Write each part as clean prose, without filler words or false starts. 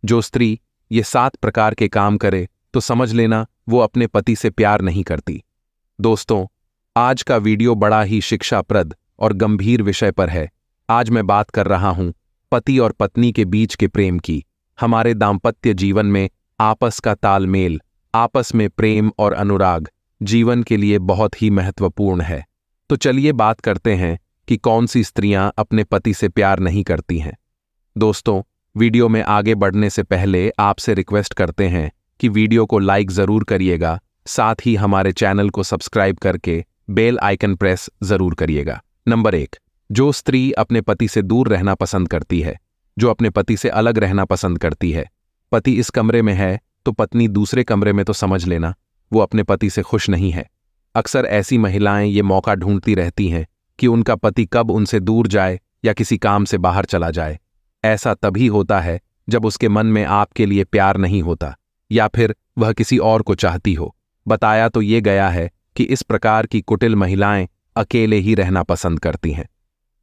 जो स्त्री ये 7 प्रकार के काम करे तो समझ लेना वो अपने पति से प्यार नहीं करती। दोस्तों, आज का वीडियो बड़ा ही शिक्षाप्रद और गंभीर विषय पर है। आज मैं बात कर रहा हूं पति और पत्नी के बीच के प्रेम की। हमारे दाम्पत्य जीवन में आपस का तालमेल, आपस में प्रेम और अनुराग जीवन के लिए बहुत ही महत्वपूर्ण है। तो चलिए बात करते हैं कि कौन सी स्त्रियां अपने पति से प्यार नहीं करती हैं। दोस्तों, वीडियो में आगे बढ़ने से पहले आपसे रिक्वेस्ट करते हैं कि वीडियो को लाइक जरूर करिएगा, साथ ही हमारे चैनल को सब्सक्राइब करके बेल आइकन प्रेस जरूर करिएगा। नंबर 1, जो स्त्री अपने पति से दूर रहना पसंद करती है, जो अपने पति से अलग रहना पसंद करती है। पति इस कमरे में है तो पत्नी दूसरे कमरे में, तो समझ लेना वो अपने पति से खुश नहीं है। अक्सर ऐसी महिलाएं ये मौका ढूंढती रहती हैं कि उनका पति कब उनसे दूर जाए या किसी काम से बाहर चला जाए। ऐसा तभी होता है जब उसके मन में आपके लिए प्यार नहीं होता या फिर वह किसी और को चाहती हो। बताया तो ये गया है कि इस प्रकार की कुटिल महिलाएं अकेले ही रहना पसंद करती हैं।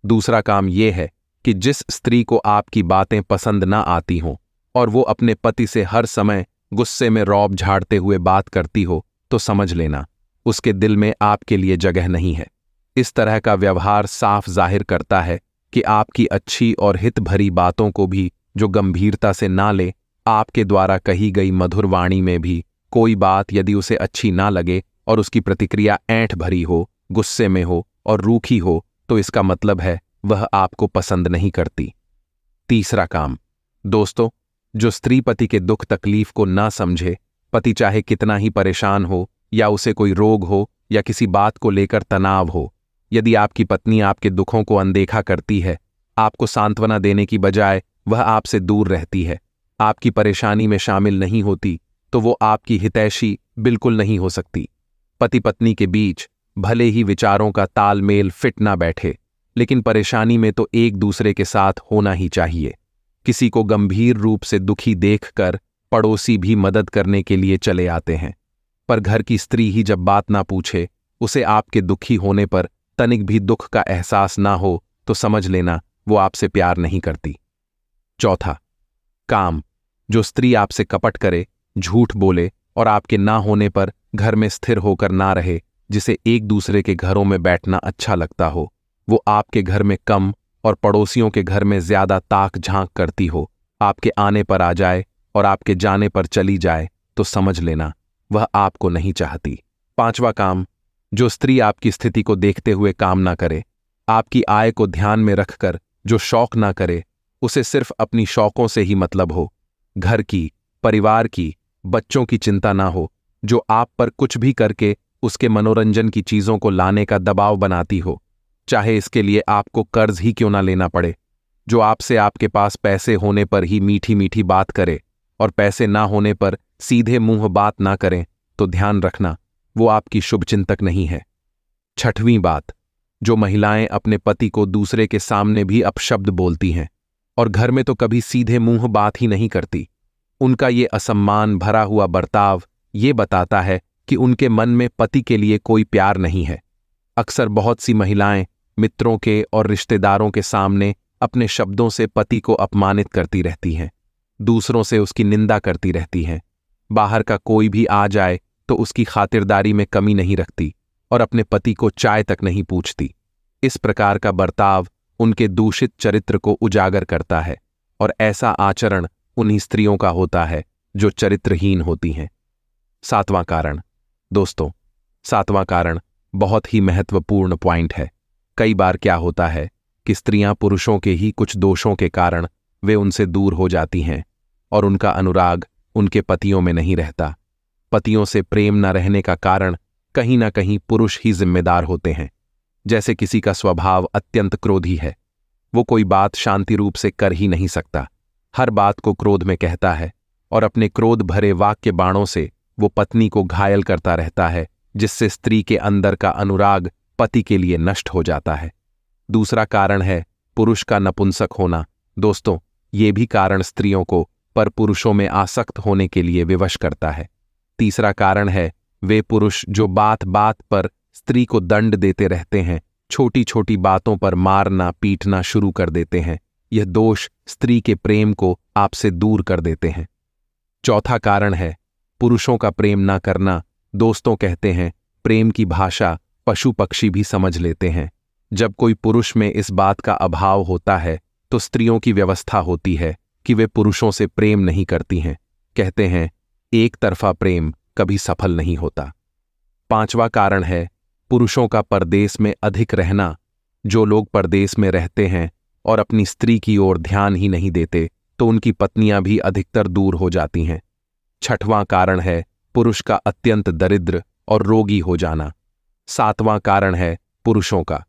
दूसरा काम यह है कि जिस स्त्री को आपकी बातें पसंद ना आती हों और वो अपने पति से हर समय गुस्से में रौब झाड़ते हुए बात करती हो, तो समझ लेना उसके दिल में आपके लिए जगह नहीं है। इस तरह का व्यवहार साफ जाहिर करता है कि आपकी अच्छी और हित भरी बातों को भी जो गंभीरता से ना ले, आपके द्वारा कही गई मधुर वाणी में भी कोई बात यदि उसे अच्छी ना लगे और उसकी प्रतिक्रिया ऐंठ भरी हो, गुस्से में हो और रूखी हो, तो इसका मतलब है वह आपको पसंद नहीं करती। तीसरा काम, दोस्तों, जो स्त्री पति के दुख तकलीफ को ना समझे, पति चाहे कितना ही परेशान हो या उसे कोई रोग हो या किसी बात को लेकर तनाव हो, यदि आपकी पत्नी आपके दुखों को अनदेखा करती है, आपको सांत्वना देने की बजाय वह आपसे दूर रहती है, आपकी परेशानी में शामिल नहीं होती, तो वो आपकी हितैषी बिल्कुल नहीं हो सकती। पति पत्नी के बीच भले ही विचारों का तालमेल फिट ना बैठे, लेकिन परेशानी में तो एक दूसरे के साथ होना ही चाहिए। किसी को गंभीर रूप से दुखी देखकर पड़ोसी भी मदद करने के लिए चले आते हैं, पर घर की स्त्री ही जब बात ना पूछे, उसे आपके दुखी होने पर तनिक भी दुख का एहसास ना हो, तो समझ लेना वो आपसे प्यार नहीं करती। चौथा काम, जो स्त्री आपसे कपट करे, झूठ बोले और आपके ना होने पर घर में स्थिर होकर ना रहे, जिसे एक दूसरे के घरों में बैठना अच्छा लगता हो, वो आपके घर में कम और पड़ोसियों के घर में ज्यादा ताक झांक करती हो, आपके आने पर आ जाए और आपके जाने पर चली जाए, तो समझ लेना वह आपको नहीं चाहती। पांचवा काम, जो स्त्री आपकी स्थिति को देखते हुए काम ना करे, आपकी आय को ध्यान में रखकर जो शौक ना करे, उसे सिर्फ अपनी शौकों से ही मतलब हो, घर की, परिवार की, बच्चों की चिंता ना हो, जो आप पर कुछ भी करके उसके मनोरंजन की चीजों को लाने का दबाव बनाती हो, चाहे इसके लिए आपको कर्ज ही क्यों ना लेना पड़े, जो आपसे आपके पास पैसे होने पर ही मीठी मीठी बात करे और पैसे ना होने पर सीधे मुंह बात ना करें, तो ध्यान रखना वो आपकी शुभचिंतक नहीं है। छठवीं बात, जो महिलाएं अपने पति को दूसरे के सामने भी अपशब्द बोलती हैं और घर में तो कभी सीधे मुंह बात ही नहीं करती, उनका ये असम्मान भरा हुआ बर्ताव ये बताता है कि उनके मन में पति के लिए कोई प्यार नहीं है। अक्सर बहुत सी महिलाएं मित्रों के और रिश्तेदारों के सामने अपने शब्दों से पति को अपमानित करती रहती हैं, दूसरों से उसकी निंदा करती रहती हैं, बाहर का कोई भी आ जाए तो उसकी खातिरदारी में कमी नहीं रखती और अपने पति को चाय तक नहीं पूछती। इस प्रकार का बर्ताव उनके दूषित चरित्र को उजागर करता है और ऐसा आचरण उन्हीं स्त्रियों का होता है जो चरित्रहीन होती हैं। सातवां कारण, दोस्तों, सातवां कारण बहुत ही महत्वपूर्ण पॉइंट है। कई बार क्या होता है कि स्त्रियां पुरुषों के ही कुछ दोषों के कारण वे उनसे दूर हो जाती हैं और उनका अनुराग उनके पतियों में नहीं रहता। पतियों से प्रेम न रहने का कारण कहीं ना कहीं पुरुष ही जिम्मेदार होते हैं। जैसे किसी का स्वभाव अत्यंत क्रोधी है, वो कोई बात शांति रूप से कर ही नहीं सकता, हर बात को क्रोध में कहता है और अपने क्रोध भरे वाक्य बाणों से वो पत्नी को घायल करता रहता है, जिससे स्त्री के अंदर का अनुराग पति के लिए नष्ट हो जाता है। दूसरा कारण है पुरुष का नपुंसक होना। दोस्तों, ये भी कारण स्त्रियों को पर पुरुषों में आसक्त होने के लिए विवश करता है। तीसरा कारण है वे पुरुष जो बात बात पर स्त्री को दंड देते रहते हैं, छोटी छोटी बातों पर मारना पीटना शुरू कर देते हैं, यह दोष स्त्री के प्रेम को आपसे दूर कर देते हैं। चौथा कारण है पुरुषों का प्रेम ना करना। दोस्तों कहते हैं प्रेम की भाषा पशु पक्षी भी समझ लेते हैं। जब कोई पुरुष में इस बात का अभाव होता है तो स्त्रियों की व्यवस्था होती है कि वे पुरुषों से प्रेम नहीं करती हैं। कहते हैं एक तरफा प्रेम कभी सफल नहीं होता। पांचवा कारण है पुरुषों का परदेश में अधिक रहना। जो लोग परदेश में रहते हैं और अपनी स्त्री की ओर ध्यान ही नहीं देते तो उनकी पत्नियां भी अधिकतर दूर हो जाती हैं। छठवां कारण है पुरुष का अत्यंत दरिद्र और रोगी हो जाना। सातवां कारण है पुरुषों का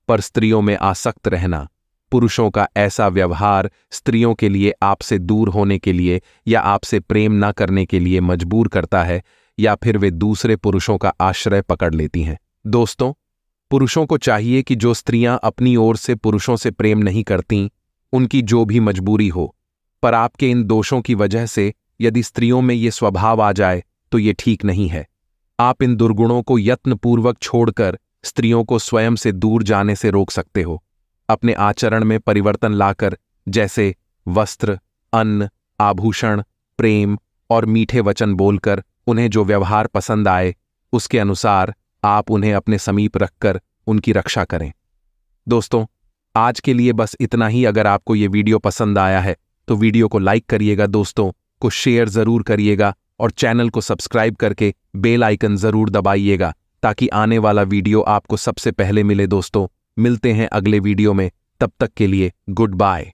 पर स्त्रियों में आसक्त रहना। पुरुषों का ऐसा व्यवहार स्त्रियों के लिए आपसे दूर होने के लिए या आपसे प्रेम न करने के लिए मजबूर करता है, या फिर वे दूसरे पुरुषों का आश्रय पकड़ लेती हैं। दोस्तों, पुरुषों को चाहिए कि जो स्त्रियां अपनी ओर से पुरुषों से प्रेम नहीं करतीं, उनकी जो भी मजबूरी हो, पर आपके इन दोषों की वजह से यदि स्त्रियों में ये स्वभाव आ जाए तो ये ठीक नहीं है। आप इन दुर्गुणों को यत्नपूर्वक छोड़कर स्त्रियों को स्वयं से दूर जाने से रोक सकते हो। अपने आचरण में परिवर्तन लाकर, जैसे वस्त्र, अन्न, आभूषण, प्रेम और मीठे वचन बोलकर उन्हें जो व्यवहार पसंद आए उसके अनुसार आप उन्हें अपने समीप रखकर उनकी रक्षा करें। दोस्तों, आज के लिए बस इतना ही। अगर आपको ये वीडियो पसंद आया है तो वीडियो को लाइक करिएगा, दोस्तों को शेयर जरूर करिएगा और चैनल को सब्सक्राइब करके बेल आइकन जरूर दबाइएगा ताकि आने वाला वीडियो आपको सबसे पहले मिले। दोस्तों, मिलते हैं अगले वीडियो में, तब तक के लिए गुड बाय।